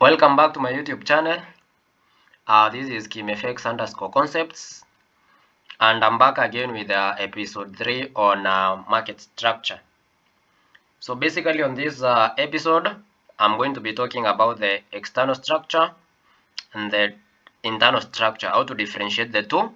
Welcome back to my YouTube channel. This is Kimfx-concepts, and I'm back again with episode 3 on market structure. So basically on this episode, I'm going to be talking about the external structure and the internal structure, how to differentiate the two.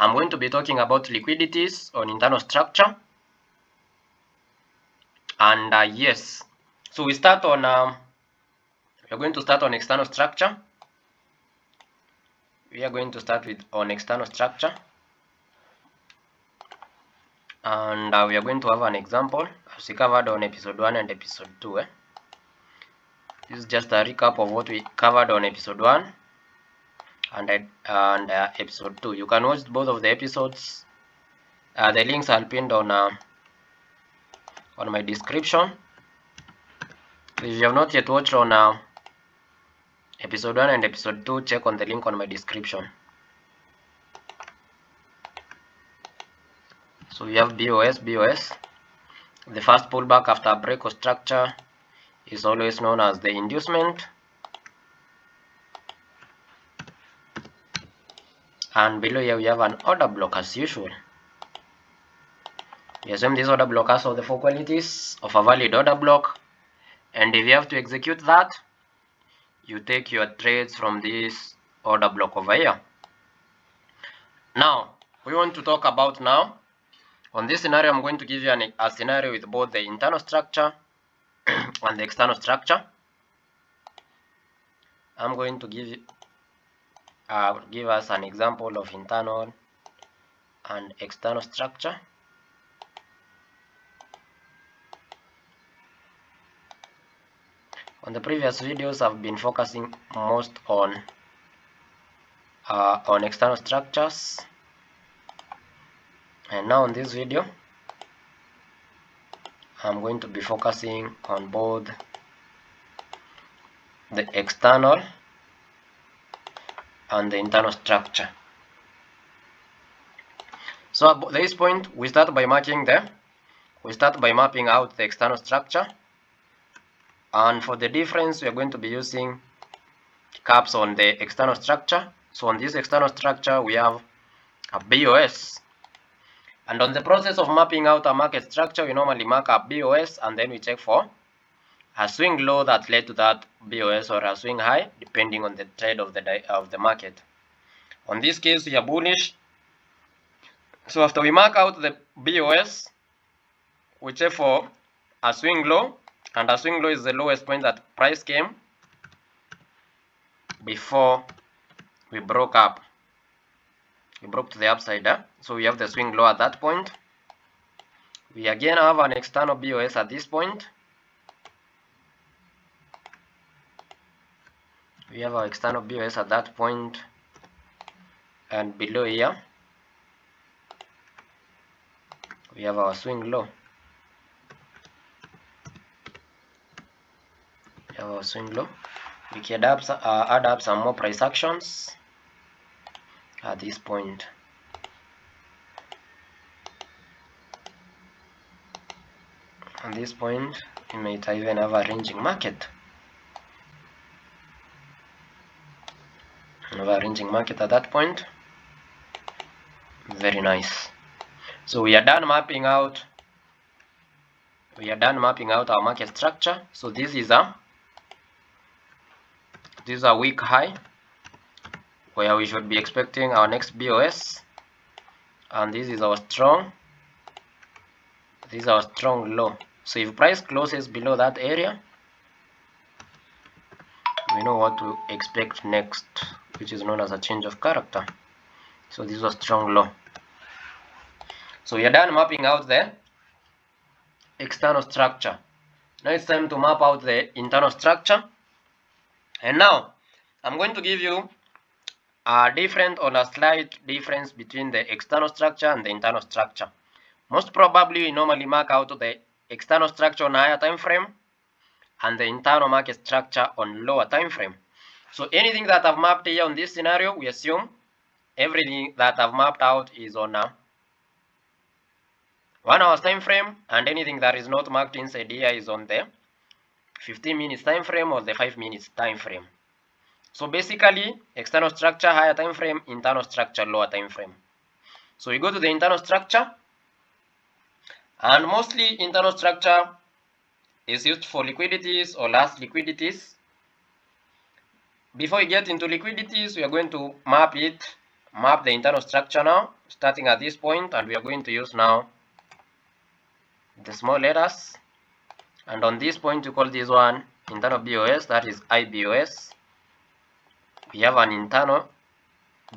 I'm going to be talking about liquidities on internal structure. And yes, so we start on, we're going to start on external structure. We are going to start with on external structure. And we are going to have an example as we covered on episode 1 and episode 2. This is just a recap of what we covered on episode 1 and episode 2. You can watch both of the episodes. The links are pinned on my description. If you have not yet watched on episode 1 and episode 2, check on the link on my description. So we have BOS. The first pullback after a break of structure is always known as the inducement. And below here we have an order block as usual. We assume this order block has all the four qualities of a valid order block. And if you have to execute that, you take your trades from this order block over here. Now, we want to talk about now. On this scenario, I'm going to give you a scenario with both the internal structure and the external structure. I'm going to give us an example of internal and external structure. On the previous videos, I've been focusing most on external structures, and now in this video, I'm going to be focusing on both the external and the internal structure. So at this point, we start by mapping out the external structure. And for the difference, we are going to be using caps on the external structure. So on this external structure, we have a BOS. And on the process of mapping out a market structure, we normally mark a BOS and then we check for a swing low that led to that BOS or a swing high, depending on the trade of the market. On this case, we are bullish. So after we mark out the BOS, we check for a swing low. And a swing low is the lowest point that price came before we broke up. We broke to the upside. So we have the swing low at that point. We again have an external BOS at this point. We have our external BOS at that point. And below here, we have our swing low. Our swing low. We can add up some more price actions at this point. At this point, we might even have a ranging market. Have a ranging market at that point. Very nice. So we are done mapping out. Our market structure. So this is a weak high where we should be expecting our next BOS, and this is our strong low. So if price closes below that area, we know what to expect next, which is known as a change of character. So this was strong low. So we are done mapping out the external structure. Now it's time to map out the internal structure. And now, I'm going to give you a slight difference between the external structure and the internal structure. Most probably, we normally mark out the external structure on a higher time frame and the internal market structure on lower time frame. So anything that I've mapped here on this scenario, we assume everything that I've mapped out is on a 1 hour time frame, and anything that is not marked inside here is on the 15 minutes time frame or the 5 minutes time frame. So basically, external structure higher time frame, internal structure lower time frame. So we go to the internal structure, and mostly internal structure is used for liquidities or last liquidities. Before we get into liquidities, we are going to map the internal structure now, starting at this point, and we are going to use now the small letters. And on this point, we call this one internal BOS, that is IBOS. We have an internal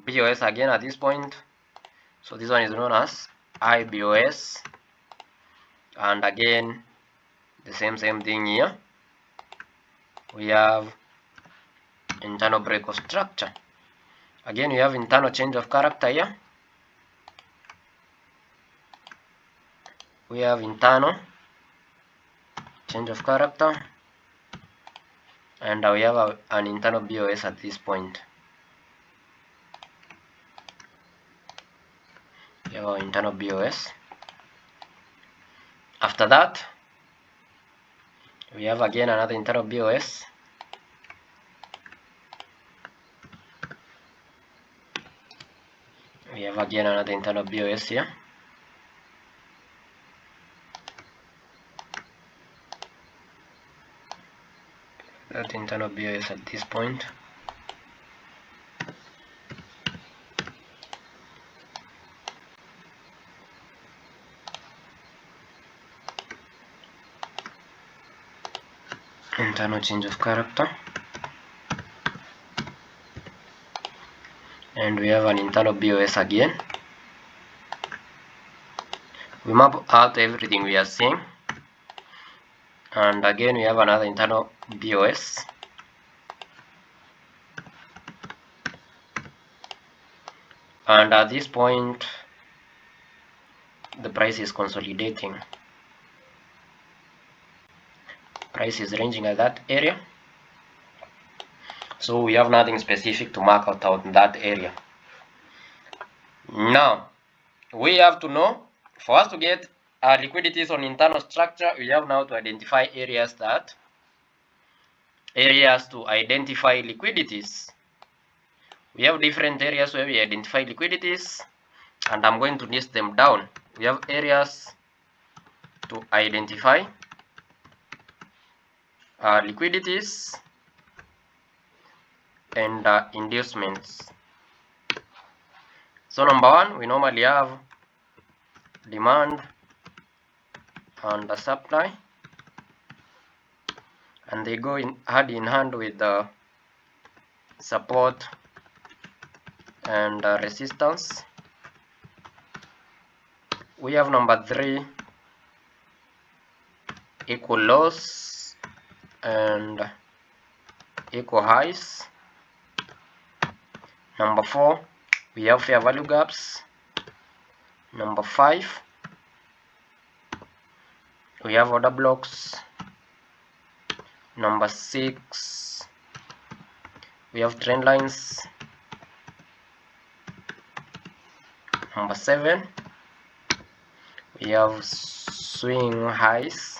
BOS again at this point, so this one is known as IBOS. And again, the same thing here. We have internal break of structure. Again, we have internal change of character here. We have internal change of character, and we have an internal BOS at this point. We have our internal BOS. After that, we have again another internal BOS. We have again another internal BOS here. That internal BOS at this point. Internal change of character. And we have an internal BOS again. We map out everything we are seeing. And again, we have another internal BOS. And at this point, the price is consolidating. Price is ranging at that area. So we have nothing specific to mark out in that area. Now, we have to know, for us to get liquidities on internal structure, we have now to identify areas to identify liquidities. We have different areas where we identify liquidities, and I'm going to list them down. We have areas to identify liquidities and inducements. So number one, we normally have demand and the supply, and they go hand in hand with the support and resistance. We have number three, equal lows and equal highs. Number four, we have fair value gaps. Number five, we have order blocks. Number six, we have trend lines. Number seven, we have swing highs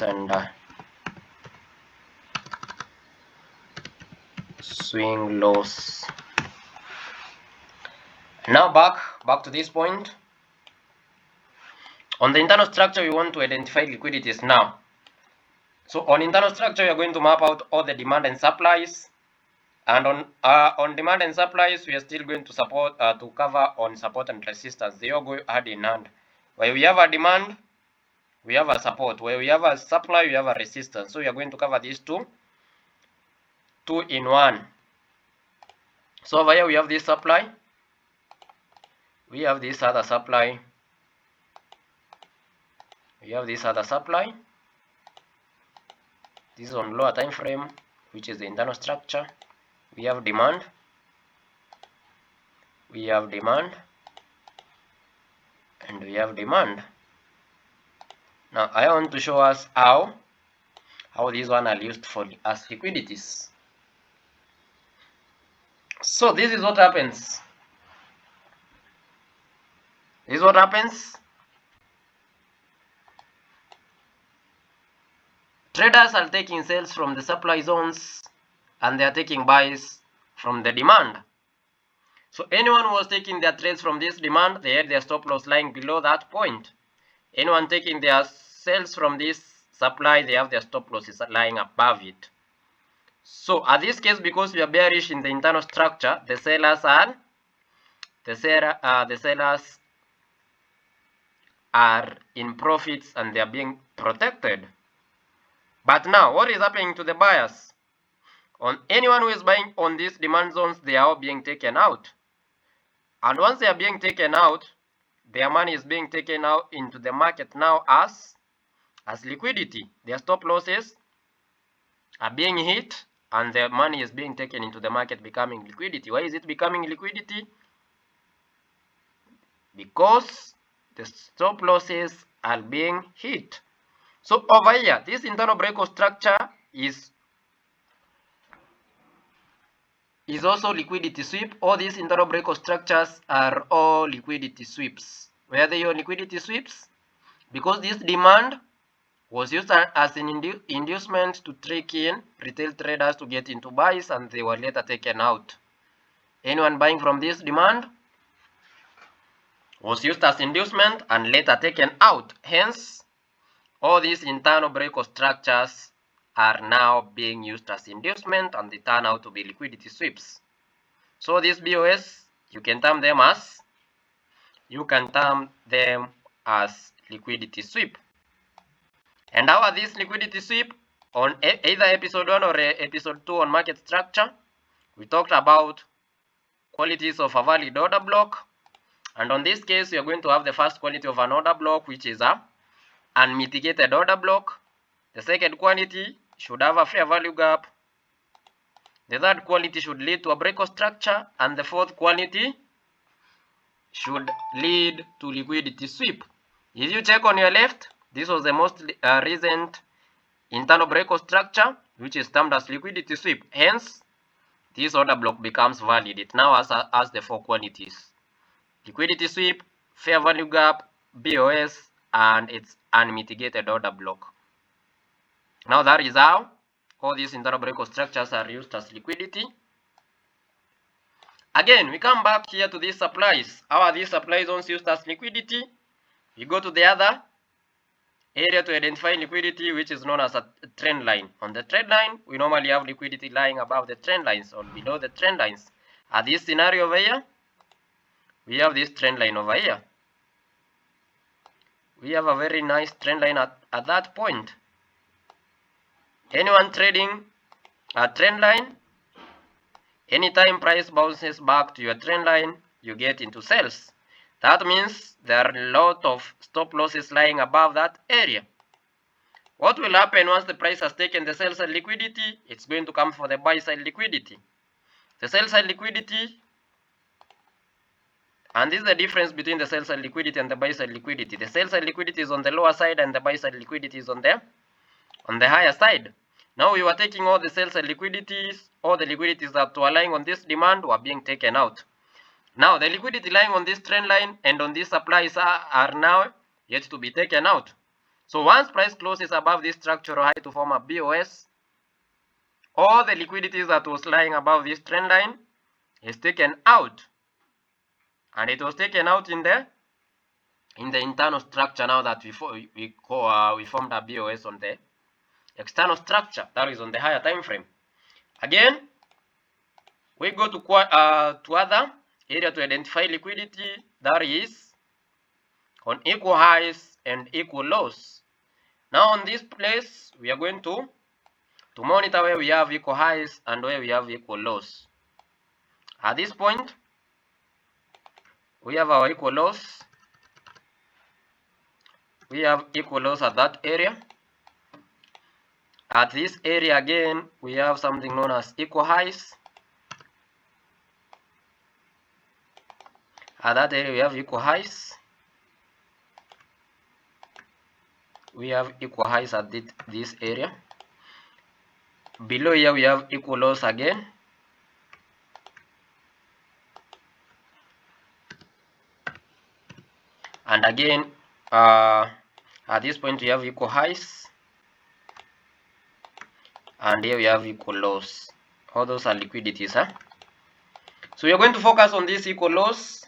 and swing lows. Now back to this point. On the internal structure, we want to identify liquidities now. So on internal structure, we are going to map out all the demand and supplies. And on demand and supplies, we are still going to cover on support and resistance. They all go hand in hand. Where we have a demand, we have a support. Where we have a supply, we have a resistance. So we are going to cover these two in one. So over here we have this supply. We have this other supply. We have this other supply. This is on lower time frame, which is the internal structure. We have demand. We have demand. And we have demand. Now I want to show us how these one are used as liquidities. So this is what happens. This is what happens. Traders are taking sales from the supply zones and they are taking buys from the demand. So anyone who was taking their trades from this demand, they had their stop loss lying below that point. Anyone taking their sales from this supply, they have their stop losses lying above it. So at this case, because we are bearish in the internal structure, the sellers are in profits and they are being protected. But now, what is happening to the buyers? On anyone who is buying on these demand zones, they are all being taken out. And once they are being taken out, their money is being taken out into the market now as liquidity. Their stop losses are being hit and their money is being taken into the market, becoming liquidity. Why is it becoming liquidity? Because the stop losses are being hit. So over here, this internal breakout structure is also liquidity sweep. All these internal breakout structures are all liquidity sweeps. Where are they all liquidity sweeps? Because this demand was used as an inducement to trick in retail traders to get into buys and they were later taken out. Anyone buying from this demand was used as inducement and later taken out. Hence, all these internal breakout structures are now being used as inducement and they turn out to be liquidity sweeps. So these BOS, you can term them as liquidity sweep. And how are these liquidity sweep? On either episode 1 or episode 2 on market structure, we talked about qualities of a valid order block. And on this case, we are going to have the first quality of an order block, which is a unmitigated order block. The second quality should have a fair value gap. The third quality should lead to a breakout structure. And the fourth quality should lead to liquidity sweep. If you check on your left, this was the most recent internal breakout structure, which is termed as liquidity sweep. Hence, this order block becomes valid. It now has the four qualities: liquidity sweep, fair value gap, BOS, and its unmitigated order block. Now that is how all these internal breakout structures are used as liquidity. Again, we come back here to these supplies. How are these supply zones used as liquidity? We go to the other area to identify liquidity, which is known as a trend line. On the trend line, we normally have liquidity lying above the trend lines or below the trend lines. At this scenario over here, we have this trend line over here. We have a very nice trend line at that point. Anyone trading a trend line, anytime price bounces back to your trend line, you get into sales. That means there are a lot of stop losses lying above that area. What will happen once the price has taken the sell side liquidity? It's going to come for the buy side liquidity. The sell side liquidity, and this is the difference between the sell side liquidity and the buy side liquidity. The sell side liquidity is on the lower side and the buy side liquidity is on the higher side. Now we were taking all the sell side liquidities, all the liquidities that were lying on this demand were being taken out. Now the liquidity lying on this trend line and on these supplies are now yet to be taken out. So once price closes above this structural high to form a BOS, all the liquidities that was lying above this trend line is taken out. And it was taken out in the internal structure now that we formed a BOS on the external structure, that is on the higher time frame. Again, we go to other area to identify liquidity, that is on equal highs and equal lows. Now on this place, we are going to monitor where we have equal highs and where we have equal lows. At this point, we have our equal lows. We have equal lows at that area. At this area again, we have something known as equal highs. At that area, we have equal highs. We have equal highs at this area. Below here, we have equal lows again. And again, at this point, we have equal highs. and here we have equal lows. All those are liquidities, huh? So we are going to focus on these equal lows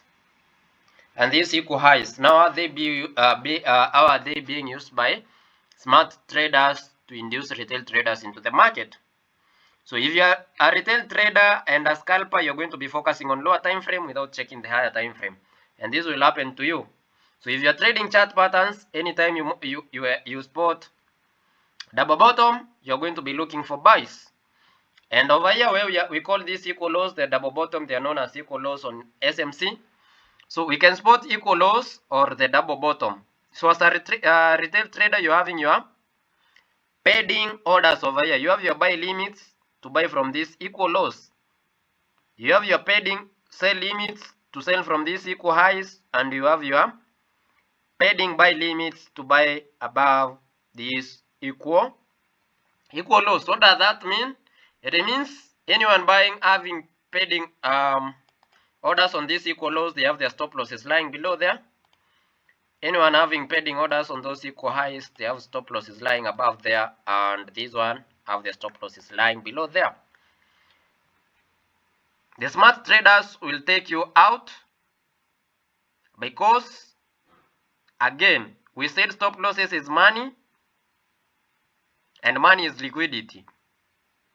and these equal highs. Now, how are they being used by smart traders to induce retail traders into the market? So if you are a retail trader and a scalper, you're going to be focusing on lower time frame without checking the higher time frame, and this will happen to you. So if you are trading chart patterns, anytime you spot double bottom, you're going to be looking for buys. And over here, where we call these equal lows, the double bottom, they are known as equal lows on SMC. So we can spot equal lows or the double bottom. So as a retail trader, you're having your padding orders over here. You have your buy limits to buy from these equal lows. You have your padding sell limits to sell from these equal highs, and you have your padding buy limits to buy above these equal lows. What does that mean? It means anyone buying having padding orders on these equal lows, they have their stop losses lying below there. Anyone having padding orders on those equal highs, they have stop losses lying above there, and this one have their stop losses lying below there. The smart traders will take you out because, again, we said stop losses is money and money is liquidity.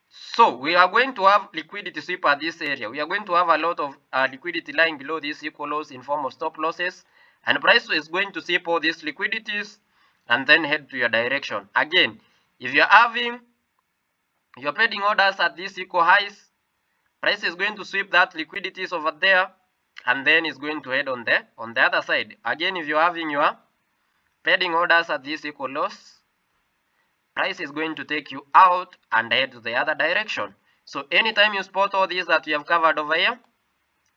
So we are going to have liquidity sweep at this area. We are going to have a lot of liquidity lying below these equal lows in form of stop losses, and price is going to sweep all these liquidities and then head to your direction. Again, if you're having your padding orders at these equal highs, price is going to sweep that liquidities over there, and then it's going to head on the other side. Again, if you're having your padding orders at these equal lows, price is going to take you out and head to the other direction. So anytime you spot all these that you have covered over here,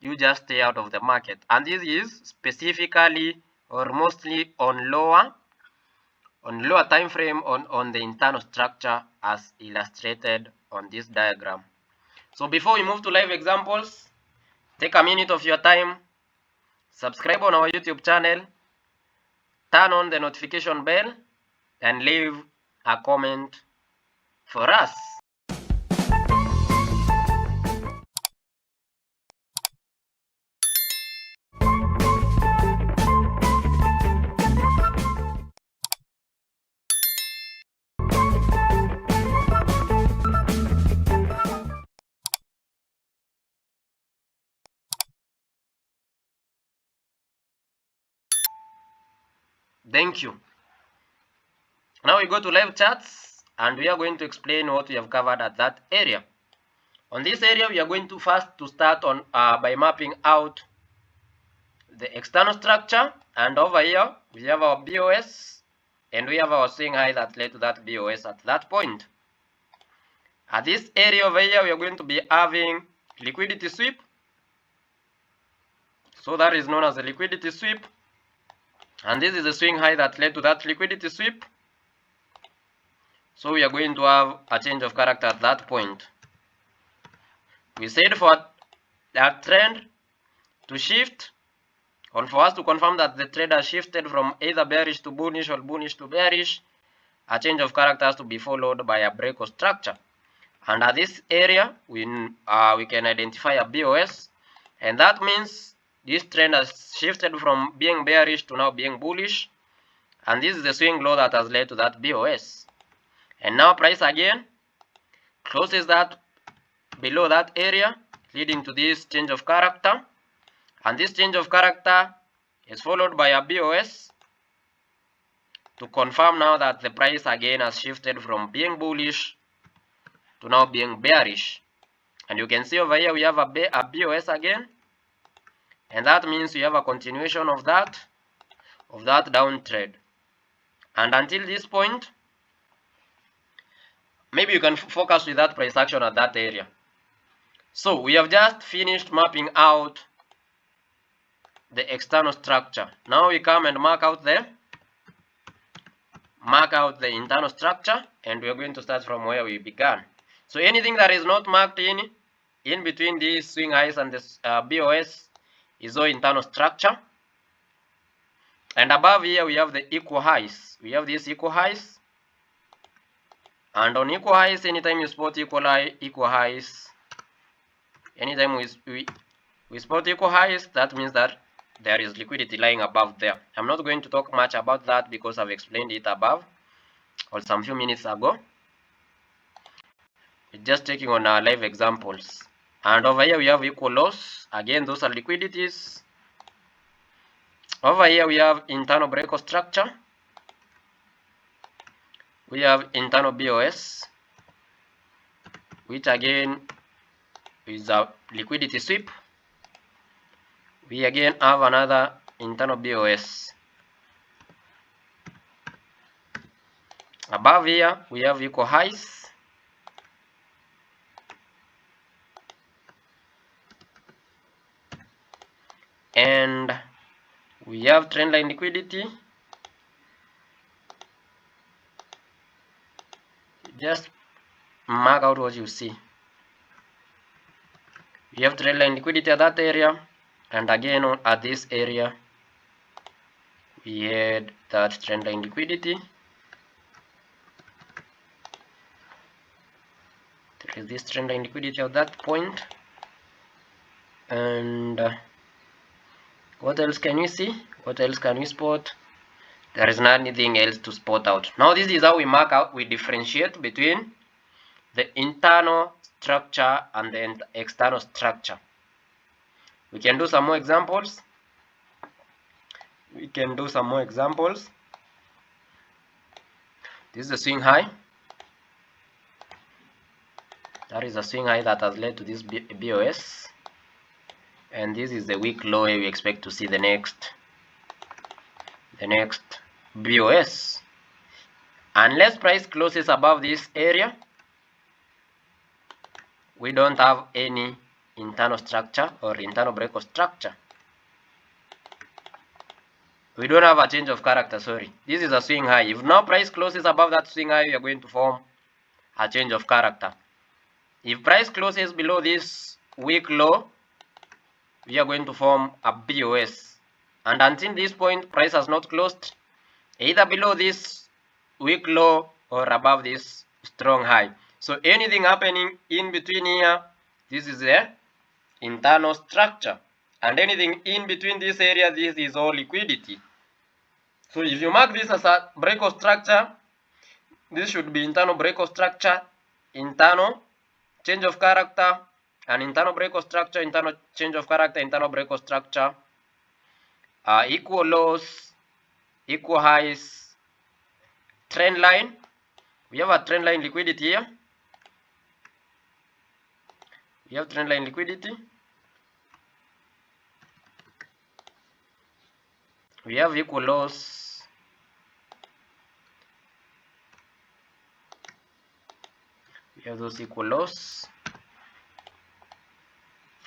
you just stay out of the market. And this is specifically or mostly on lower time frame on the internal structure as illustrated on this diagram. So before we move to live examples, take a minute of your time, subscribe on our YouTube channel, turn on the notification bell, and leave a comment for us. Thank you. Now we go to live charts, and we are going to explain what we have covered at that area. On this area, we are going to first start on by mapping out the external structure, and over here we have our BOS and we have our swing high that led to that BOS at that point. At this area over here, we are going to be having liquidity sweep. So that is known as a liquidity sweep, and this is the swing high that led to that liquidity sweep. So we are going to have a change of character at that point. We said for that trend to shift, or for us to confirm that the trade has shifted from either bearish to bullish or bullish to bearish, a change of character has to be followed by a break of structure. And at this area, we can identify a BOS, and that means this trend has shifted from being bearish to now being bullish, and this is the swing low that has led to that BOS. And now price again closes that below that area, leading to this change of character, and this change of character is followed by a BOS to confirm now that the price again has shifted from being bullish to now being bearish. And you can see over here we have a BOS again, and that means we have a continuation of that down trade. And until this point, maybe you can focus with that price action at that area. So we have just finished mapping out the external structure. Now we come and mark out the internal structure, and we are going to start from where we began. So anything that is not marked in between these swing highs and this BOS is all internal structure. And above here we have the equal highs. We have these equal highs, And on equal highs, anytime you spot equal highs, anytime we spot equal highs, that means that there is liquidity lying above there. I'm not going to talk much about that because I've explained it above or some few minutes ago. It's just taking on our live examples. And over here we have equal loss. Again, those are liquidities. Over here we have internal breakout structure. We have internal BOS, which again is a liquidity sweep. We again have another internal BOS. Above here we have equal highs. And we have trendline liquidity. Just mark out what you see. We have trendline liquidity at that area, and again at this area we had that trendline liquidity. There is this trendline liquidity at that point. And what else can we see? What else can we spot? There is nothing else to spot out. Now this is how we mark out, we differentiate between the internal structure and the external structure. We can do some more examples. This is the swing high. That is a swing high that has led to this BOS. And this is the week low where we expect to see the next BOS. Unless price closes above this area, we don't have any internal structure or internal breakout structure. We don't have a change of character, sorry. This is a swing high. If now price closes above that swing high, we are going to form a change of character. If price closes below this week low, we are going to form a BOS. And until this point, price has not closed either below this week low or above this strong high. So anything happening in between here, this is the internal structure. And anything in between this area, this is all liquidity. So if you mark this as a breakout structure, this should be internal breakout structure, internal change of character, and internal breakout structure, internal change of character, internal breakout structure, equal lows, equal highs, trend line. We have a trend line liquidity here. We have trend line liquidity. We have equal lows. We have those equal lows.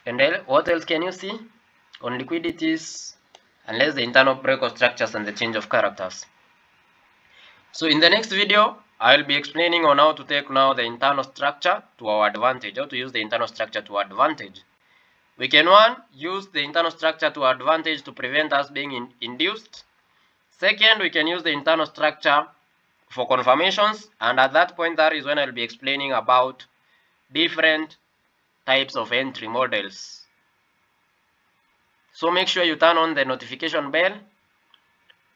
And then what else can you see on liquidities? Unless the internal breakout structures and the change of characters. So in the next video, I'll be explaining on how to take now the internal structure to our advantage, how to use the internal structure to our advantage. We can, one, use the internal structure to our advantage to prevent us being induced. Second, we can use the internal structure for confirmations, and at that point, that is when I'll be explaining about different types of entry models. So make sure you turn on the notification bell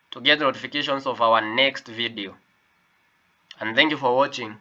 to get notifications of our next video. And thank you for watching.